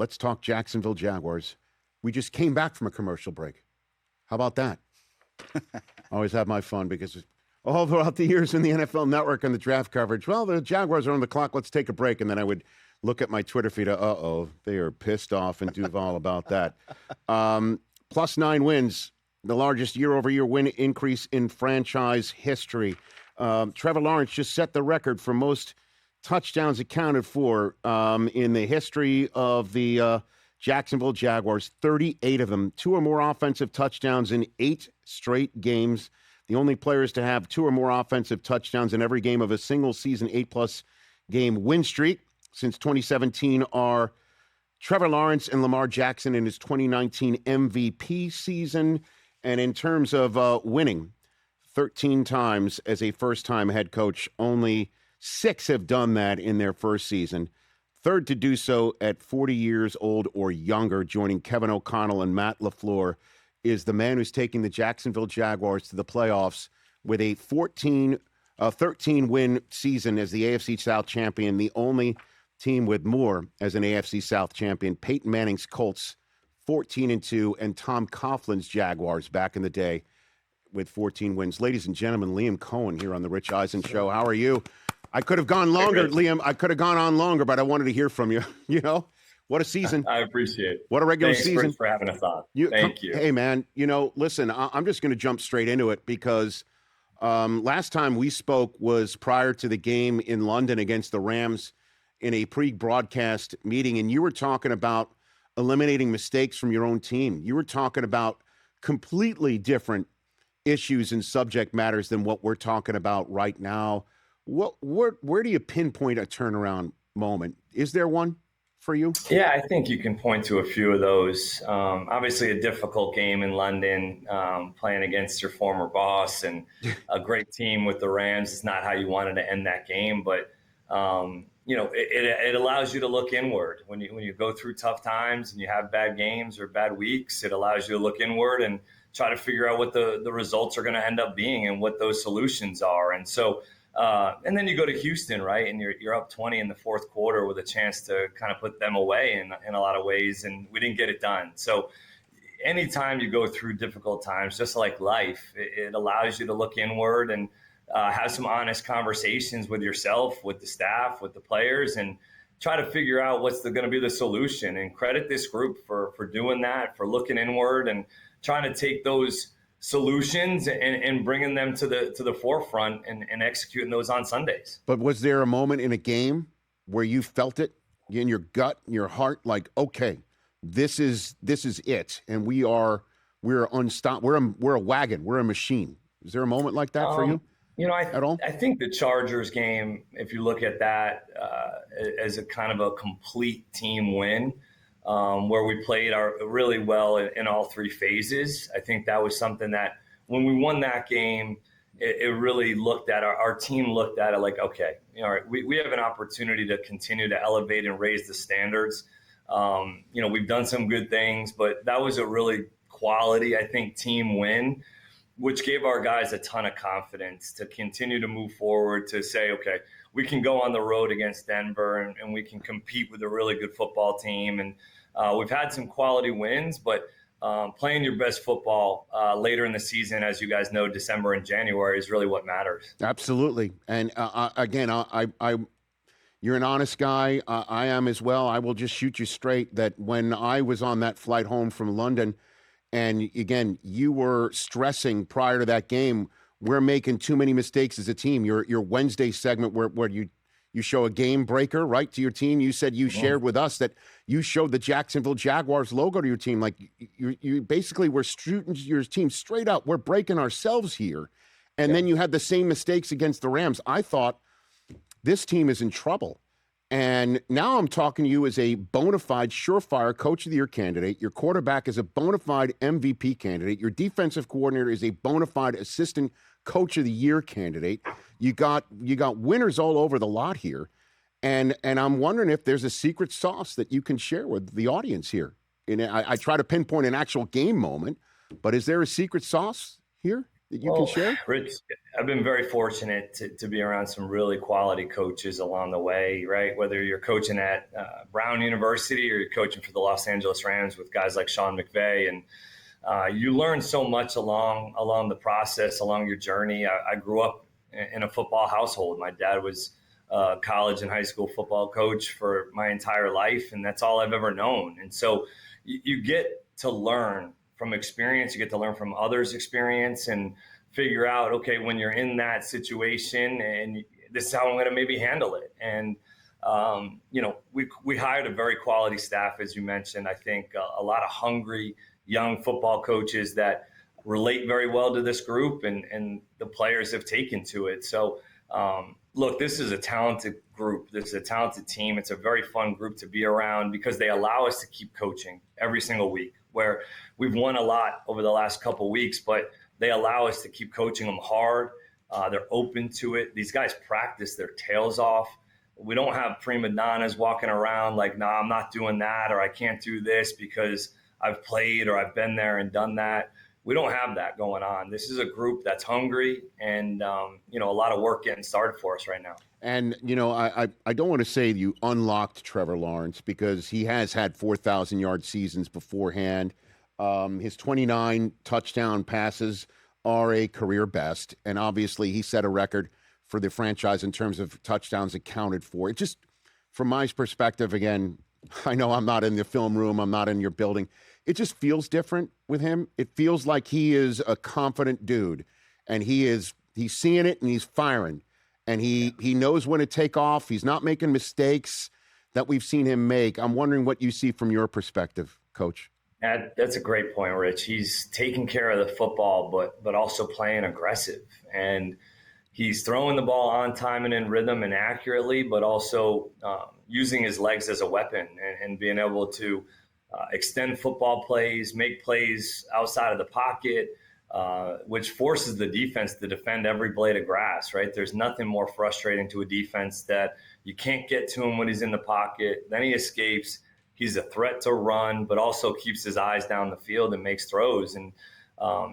let's talk Jacksonville Jaguars. We just came back from a commercial break. How about that? I always have my fun because all throughout the years in the NFL Network and the draft coverage, well, the Jaguars are on the clock. Let's take a break. And then I would look at my Twitter feed. They are pissed off in Duval about that. Plus 9 wins, the largest year-over-year win increase in franchise history. Trevor Lawrence just set the record for most touchdowns accounted for in the history of the Jacksonville Jaguars, 38 of them, 2 or more offensive touchdowns in 8 straight games. The only players to have 2 or more offensive touchdowns in every game of a single season 8-plus game win streak since 2017 are Trevor Lawrence and Lamar Jackson in his 2019 MVP season. And in terms of winning 13 times as a first-time head coach, only 6 have done that in their first season. Third to do so at 40 years old or younger, joining Kevin O'Connell and Matt LaFleur, is the man who's taking the Jacksonville Jaguars to the playoffs with a 13-win season as the AFC South champion, the only team with more as an AFC South champion. Peyton Manning's Colts, 14-2, and Tom Coughlin's Jaguars back in the day with 14 wins. Ladies and gentlemen, Liam Coen here on the Rich Eisen Show. How are you? I could have gone longer, Liam. I could have gone on longer, but I wanted to hear from you. You know, what a season. I appreciate it. What a regular season. Thanks for having us on. Thank you. Hey, man, listen, I'm just going to jump straight into it because last time we spoke was prior to the game in London against the Rams in a pre-broadcast meeting, and you were talking about eliminating mistakes from your own team. You were talking about completely different issues and subject matters than what we're talking about right now. Where do you pinpoint a turnaround moment? Is there one for you? Yeah, I think you can point to a few of those. Obviously, a difficult game in London, playing against your former boss and a great team with the Rams. It's not how you wanted to end that game, but it allows you to look inward when you go through tough times and you have bad games or bad weeks. It allows you to look inward and try to figure out what the results are going to end up being and what those solutions are. And so. And then you go to Houston, right? And you're up 20 in the fourth quarter with a chance to kind of put them away in a lot of ways. And we didn't get it done. So anytime you go through difficult times, just like life, it allows you to look inward and have some honest conversations with yourself, with the staff, with the players, and try to figure out what's going to be the solution. And credit this group for doing that, for looking inward and trying to take those solutions and bringing them to the forefront and executing those on Sundays. But was there a moment in a game where you felt it in your gut, in your heart, like, okay, this is it, and we're unstoppable. We're a wagon. We're a machine. Is there a moment like that for you? At all? I think the Chargers game, if you look at that as a kind of a complete team win, where we played really well in all 3 phases. I think that was something that when we won that game, it really looked at our team looked at it like, okay, all right, we have an opportunity to continue to elevate and raise the standards. We've done some good things, but that was a really quality, I think, team win, which gave our guys a ton of confidence to continue to move forward, to say, okay, we can go on the road against Denver and we can compete with a really good football team. And we've had some quality wins, but playing your best football later in the season, as you guys know, December and January is really what matters. Absolutely. And again, you're an honest guy. I am as well. I will just shoot you straight that when I was on that flight home from London, and again, you were stressing prior to that game, we're making too many mistakes as a team. Your Wednesday segment where you show a game breaker, right, to your team. You said you shared with us that you showed the Jacksonville Jaguars logo to your team. Like you basically were shooting your team straight up. We're breaking ourselves here. And then you had the same mistakes against the Rams. I thought this team is in trouble. And now I'm talking to you as a bona fide, surefire Coach of the Year candidate. Your quarterback is a bona fide MVP candidate. Your defensive coordinator is a bona fide assistant Coach of the Year candidate. You got winners all over the lot here. And I'm wondering if there's a secret sauce that you can share with the audience here. And I try to pinpoint an actual game moment, but is there a secret sauce here? that you can share? Rich, I've been very fortunate to be around some really quality coaches along the way, right? Whether you're coaching at Brown University or you're coaching for the Los Angeles Rams with guys like Sean McVay, and you learn so much along the process, along your journey. I grew up in a football household. My dad was a college and high school football coach for my entire life, and that's all I've ever known. And so you get to learn from experience, you get to learn from others' experience and figure out, okay, when you're in that situation and this is how I'm going to maybe handle it. And, we hired a very quality staff, as you mentioned. I think a lot of hungry young football coaches that relate very well to this group, and the players have taken to it. So, look, this is a talented group. This is a talented team. It's a very fun group to be around because they allow us to keep coaching every single week, where we've won a lot over the last couple of weeks, but they allow us to keep coaching them hard. They're open to it. These guys practice their tails off. We don't have prima donnas walking around like, nah, I'm not doing that, or I can't do this because I've played or I've been there and done that. We don't have that going on. This is a group that's hungry and, a lot of work getting started for us right now. And, I don't want to say you unlocked Trevor Lawrence because he has had 4,000-yard seasons beforehand. His 29 touchdown passes are a career best. And obviously he set a record for the franchise in terms of touchdowns accounted for. It just, from my perspective, again, I know I'm not in the film room, I'm not in your building. It just feels different with him. It feels like he is a confident dude, and he's seeing it and he's firing, and he knows when to take off. He's not making mistakes that we've seen him make. I'm wondering what you see from your perspective, Coach. That's a great point, Rich. He's taking care of the football, but also playing aggressive, and he's throwing the ball on time and in rhythm and accurately, but also using his legs as a weapon and being able to extend football plays, make plays outside of the pocket, which forces the defense to defend every blade of grass, right? There's nothing more frustrating to a defense that you can't get to him when he's in the pocket. Then he escapes. He's a threat to run, but also keeps his eyes down the field and makes throws. And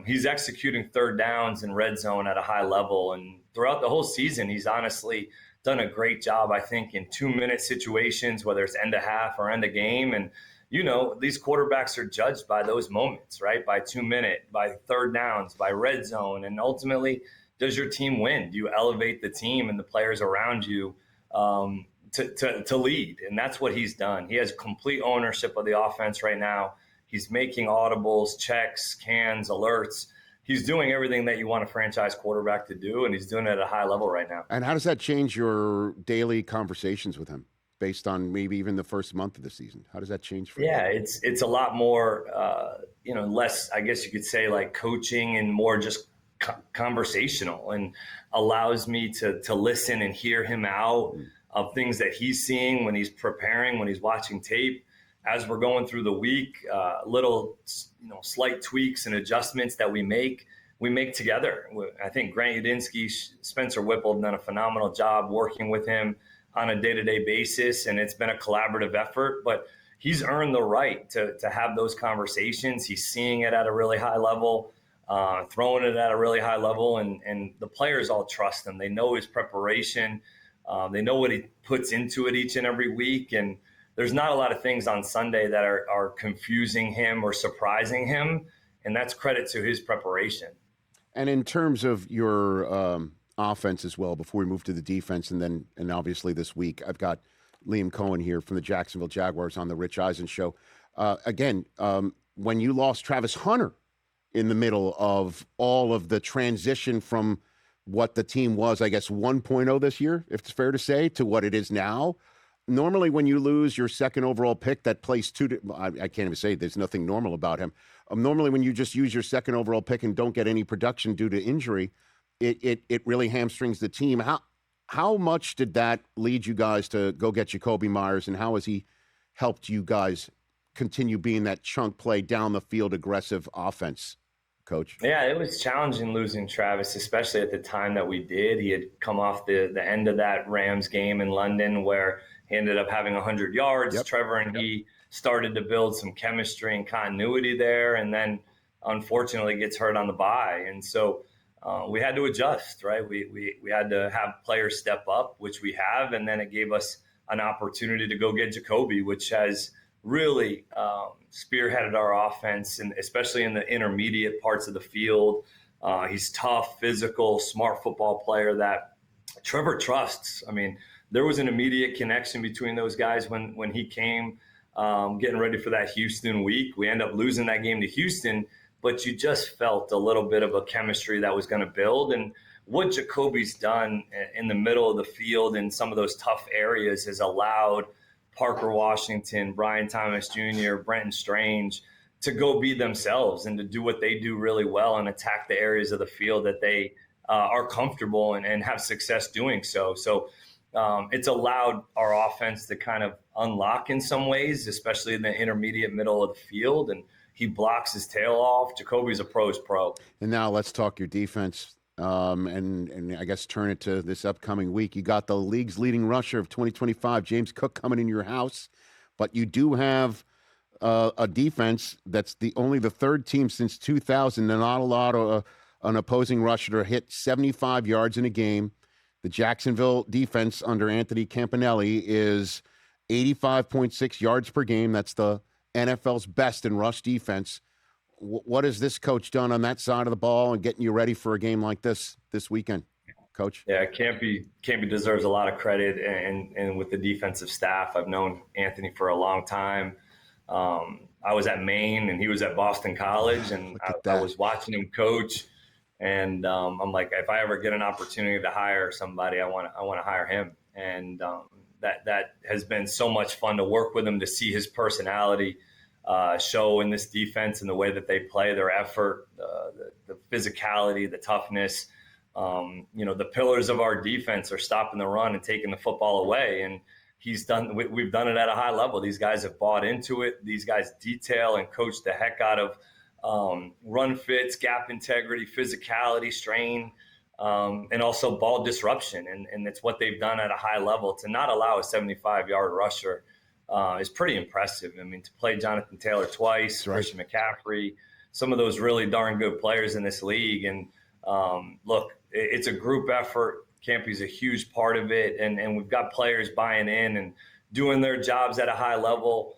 he's executing third downs in red zone at a high level. And throughout the whole season, he's honestly done a great job, I think, in 2-minute situations, whether it's end of half or end of game. And, these quarterbacks are judged by those moments, right? By 2-minute, by third downs, by red zone. And ultimately, does your team win? Do you elevate the team and the players around you to lead? And that's what he's done. He has complete ownership of the offense right now. He's making audibles, checks, cans, alerts. He's doing everything that you want a franchise quarterback to do, and he's doing it at a high level right now. And how does that change your daily conversations with him based on maybe even the first month of the season? How does that change for you? Yeah, it's a lot more, less, I guess you could say, like coaching and more just conversational, and allows me to listen and hear him out of things that he's seeing when he's preparing, when he's watching tape. As we're going through the week, little, slight tweaks and adjustments that we make together. I think Grant Udinsky, Spencer Whipple have done a phenomenal job working with him on a day-to-day basis, and it's been a collaborative effort. But he's earned the right to have those conversations. He's seeing it at a really high level, throwing it at a really high level, and the players all trust him. They know his preparation. They know what he puts into it each and every week, and there's not a lot of things on Sunday that are confusing him or surprising him, and that's credit to his preparation. And in terms of your offense as well, before we move to the defense, and obviously this week, I've got Liam Coen here from the Jacksonville Jaguars on the Rich Eisen Show. When you lost Travis Hunter in the middle of all of the transition from what the team was, I guess, 1.0 this year, if it's fair to say, to what it is now. Normally, when you lose your second overall pick that plays I can't even say there's nothing normal about him. Normally, when you just use your second overall pick and don't get any production due to injury, it really hamstrings the team. How much did that lead you guys to go get Jacobi Meyers, and how has he helped you guys continue being that chunk play down the field aggressive offense, Coach? Yeah, it was challenging losing Travis, especially at the time that we did. He had come off the end of that Rams game in London where he ended up having 100 yards. Yep. Trevor and he started to build some chemistry and continuity there, and then unfortunately gets hurt on the bye. And so we had to adjust, right? We had to have players step up, which we have, and then it gave us an opportunity to go get Jacobi, which has really spearheaded our offense, and especially in the intermediate parts of the field. He's tough, physical, smart football player that Trevor trusts. I mean, there was an immediate connection between those guys when he came, getting ready for that Houston week. We end up losing that game to Houston, but you just felt a little bit of a chemistry that was going to build. And what Jacobi's done in the middle of the field in some of those tough areas has allowed Parker Washington, Brian Thomas Jr., Brenton Strange to go be themselves and to do what they do really well and attack the areas of the field that they are comfortable and have success doing so. So it's allowed our offense to kind of unlock in some ways, especially in the intermediate middle of the field. And he blocks his tail off. Jacobi's a pro's pro. And now let's talk your defense. And I guess turn it to this upcoming week. You got the league's leading rusher of 2025, James Cook, coming in your house, but you do have a defense that's only the third team since 2000 and not allowed an opposing rusher to hit 75 yards in a game. The Jacksonville defense under Anthony Campanelli is 85.6 yards per game. That's the NFL's best in rush defense. What has this coach done on that side of the ball and getting you ready for a game like this weekend, Coach? Yeah, Campy deserves a lot of credit, and with the defensive staff. I've known Anthony for a long time. I was at Maine and he was at Boston College, and I was watching him coach. And I'm like, if I ever get an opportunity to hire somebody, I want to hire him. And that has been so much fun to work with him, to see his personality show in this defense and the way that they play, their effort, the physicality, the toughness. The pillars of our defense are stopping the run and taking the football away. And we've done it at a high level. These guys have bought into it. These guys detail and coach the heck out of run fits, gap integrity, physicality, strain, and also ball disruption. And it's what they've done at a high level. To not allow a 75-yard rusher is pretty impressive. I mean, to play Jonathan Taylor twice, Christian McCaffrey, some of those really darn good players in this league. And look, it's a group effort. Campy's a huge part of it. And we've got players buying in and doing their jobs at a high level.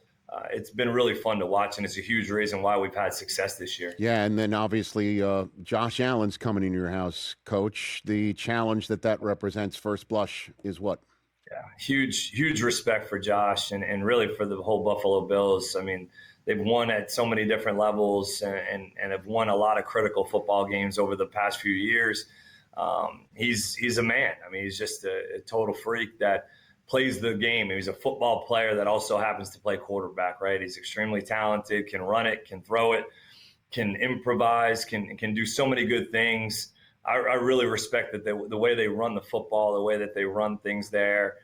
It's been really fun to watch, and it's a huge reason why we've had success this year. Yeah, and then obviously Josh Allen's coming in your house, Coach. The challenge that represents first blush is what? Yeah, huge respect for Josh and really for the whole Buffalo Bills. I mean, they've won at so many different levels and have won a lot of critical football games over the past few years. He's a man. I mean, he's just a total freak that plays the game. He's a football player that also happens to play quarterback, right? He's extremely talented, can run it, can throw it, can improvise, can do so many good things. I really respect that the way they run the football, the way that they run things there.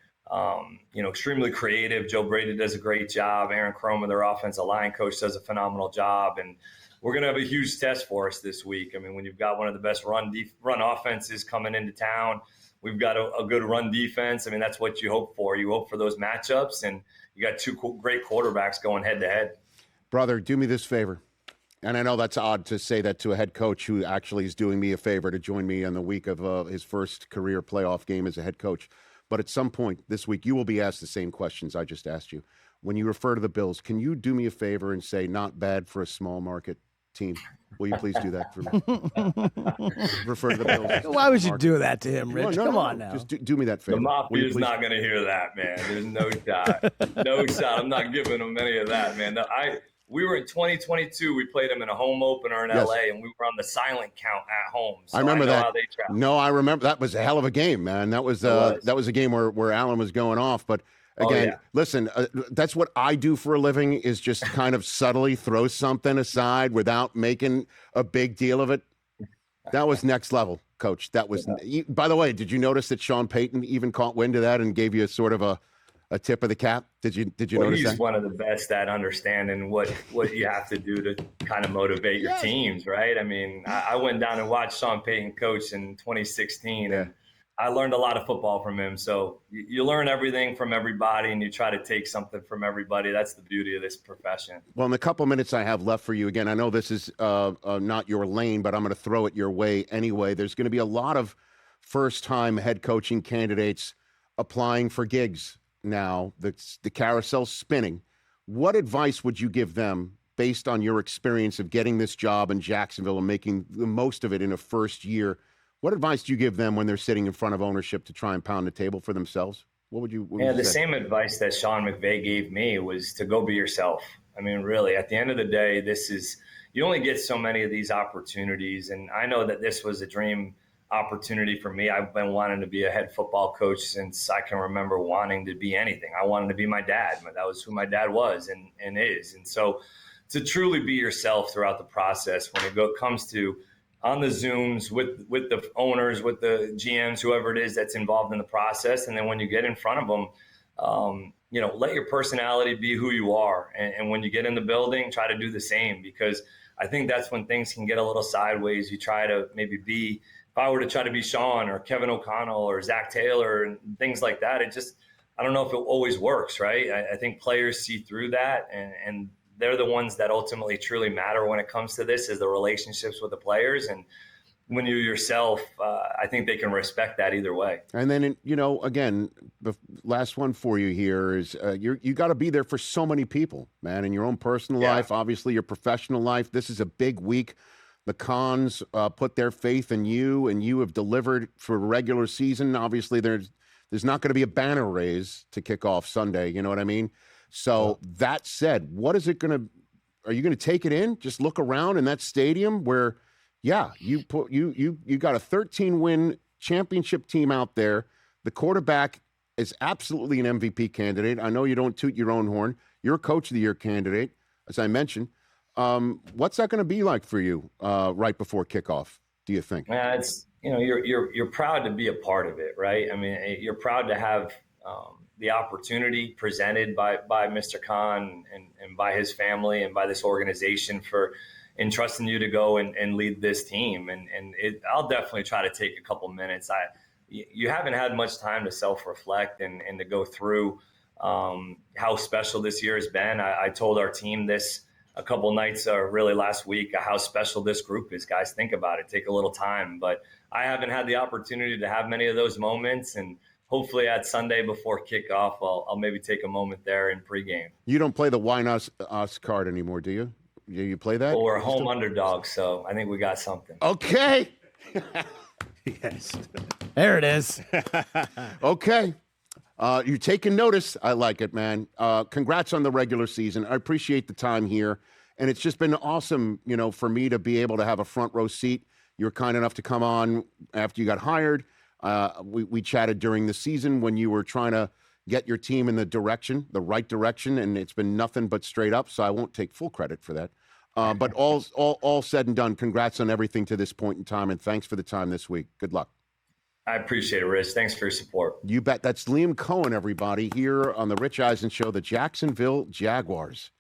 Extremely creative. Joe Brady does a great job. Aaron Croma, their offensive line coach, does a phenomenal job. And we're going to have a huge test for us this week. I mean, when you've got one of the best run offenses coming into town, we've got a good run defense. I mean, that's what you hope for. You hope for those matchups, and you got two great quarterbacks going head-to-head. Brother, do me this favor. And I know that's odd to say that to a head coach who actually is doing me a favor to join me on the week of his first career playoff game as a head coach. But at some point this week, you will be asked the same questions I just asked you. When you refer to the Bills, can you do me a favor and say not bad for a small market team? Will you please do that for me? Refer to the Bills. Why would you do that to him, Rich? Come on now. Just do me that favor. The Mafia is not going to hear that, man. There's no shot. No shot. I'm not giving them any of that, man. We were in 2022. We played them in a home opener in LA, and we were on the silent count at home. So I remember that. How they traveled. No, I remember that was a hell of a game, man. That was a game where Allen was going off. But again, listen, that's what I do for a living, is just kind of subtly throw something aside without making a big deal of it. That was next level, Coach. That was. By the way, did you notice that Sean Payton even caught wind of that and gave you a sort of a tip of the cap? Did you notice that? He's one of the best at understanding what you have to do to kind of motivate your teams, right? I mean, I went down and watched Sean Payton coach in 2016, and I learned a lot of football from him. So you learn everything from everybody, and you try to take something from everybody. That's the beauty of this profession. Well, in the couple minutes I have left for you, again, I know this is not your lane, but I'm going to throw it your way anyway. There's going to be a lot of first-time head coaching candidates applying for gigs now. The carousel's spinning. What advice would you give them based on your experience of getting this job in Jacksonville and making the most of it in a first year? What advice do you give them when they're sitting in front of ownership to try and pound the table for themselves? What would you the say? Same advice that Sean McVay gave me was to go be yourself. I mean, really, at the end of the day, you only get so many of these opportunities. And I know that this was a dream opportunity for me. I've been wanting to be a head football coach since I can remember wanting to be anything. I wanted to be my dad. That was who my dad was and is. And so to truly be yourself throughout the process when it comes to on the Zooms with the owners, with the GMs, whoever it is that's involved in the process. And then when you get in front of them, let your personality be who you are. And when you get in the building, try to do the same, because I think that's when things can get a little sideways. You try to maybe if I were to try to be Sean or Kevin O'Connell or Zach Taylor and things like that, I don't know if it always works, right? I think players see through that, and they're the ones that ultimately truly matter when it comes to this, is the relationships with the players. And when you're yourself, I think they can respect that either way. And then, again, the last one for you here is you got to be there for so many people, man, in your own personal life, obviously your professional life. This is a big week. The Cons put their faith in you, and you have delivered for a regular season. Obviously, there's not going to be a banner raise to kick off Sunday. You know what I mean? So that said, are you going to take it in? Just look around in that stadium where, you got a 13-win championship team out there. The quarterback is absolutely an MVP candidate. I know you don't toot your own horn. You're a Coach of the Year candidate, as I mentioned. What's that going to be like for you right before kickoff, do you think? You're proud to be a part of it, right? I mean, you're proud to have the opportunity presented by Mr. Khan and by his family and by this organization for entrusting you to go and lead this team. I'll definitely try to take a couple minutes. You haven't had much time to self-reflect and to go through how special this year has been. I told our team this a couple nights, really last week, how special this group is. Guys, think about it. Take a little time. But I haven't had the opportunity to have many of those moments, and hopefully at Sunday before kickoff, I'll maybe take a moment there in pregame. You don't play the why not us card anymore, do you? You play that? Well, we're home underdogs, so I think we got something. Okay. Yes. There it is. Okay. You're taking notice. I like it, man. Congrats on the regular season. I appreciate the time here. And it's just been awesome, for me to be able to have a front row seat. You were kind enough to come on after you got hired. We chatted during the season when you were trying to get your team in the right direction, and it's been nothing but straight up, so I won't take full credit for that. But all said and done, congrats on everything to this point in time, and thanks for the time this week. Good luck. I appreciate it, Rich. Thanks for your support. You bet. That's Liam Coen, everybody, here on the Rich Eisen Show. The Jacksonville Jaguars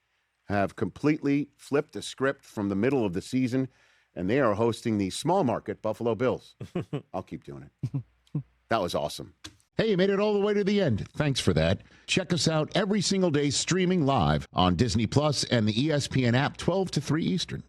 have completely flipped the script from the middle of the season, and they are hosting the small market Buffalo Bills. I'll keep doing it. That was awesome. Hey, you made it all the way to the end. Thanks for that. Check us out every single day streaming live on Disney Plus and the ESPN app 12 to 3 Eastern.